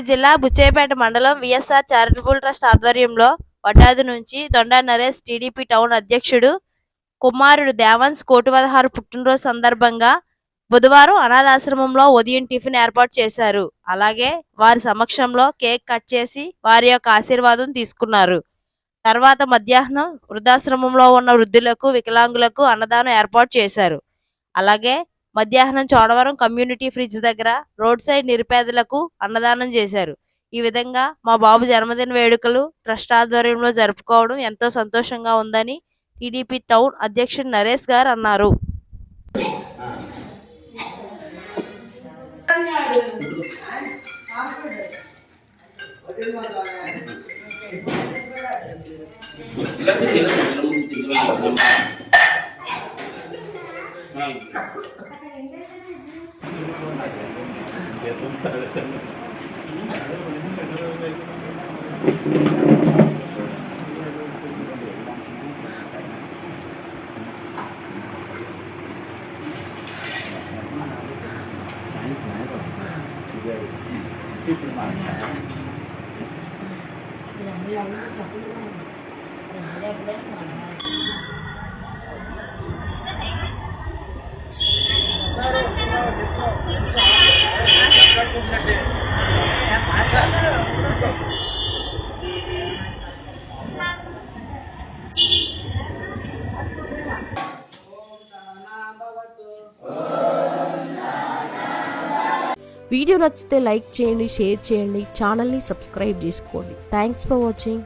జిల్లా బుచ్చేపేట మండలం VSR charitable trust ఆధ్వర్యంలో వడ్డాది నుంచి దొండా నరేష్ టీడీపీ టౌన్ అధ్యక్షుడు కుమారుడు దేవాన్స్ కోటి 16 పుట్టినరోజు సందర్భంగా బుధవారం అనాథాశ్రమంలో ఉదయం టిఫిన్ ఏర్పాటు చేశారు. అలాగే వారి సమక్షంలో కేక్ కట్ చేసి వారి యొక్క ఆశీర్వాదం తీసుకున్నారు. తర్వాత మధ్యాహ్నం వృద్ధాశ్రమంలో ఉన్న వృద్ధులకు, వికలాంగులకు అన్నదానం ఏర్పాటు చేశారు. అలాగే మధ్యాహ్నం చోడవరం కమ్యూనిటీ ఫ్రిడ్జ్ దగ్గర రోడ్ సైడ్ నిరుపేదలకు అన్నదానం చేశారు. ఈ విధంగా మా బాబు జన్మదిన వేడుకలు ట్రస్ట్ ఆధ్వర్యంలో జరుపుకోవడం ఎంతో సంతోషంగా ఉందని టీడీపీ టౌన్ అధ్యక్షుడు నరేష్ గారు అన్నారు. వీడియో నచ్చితే లైక్ చేయండి, షేర్ చేయండి, ఛానల్ని సబ్స్క్రైబ్ చేసుకోండి. Thanks for watching.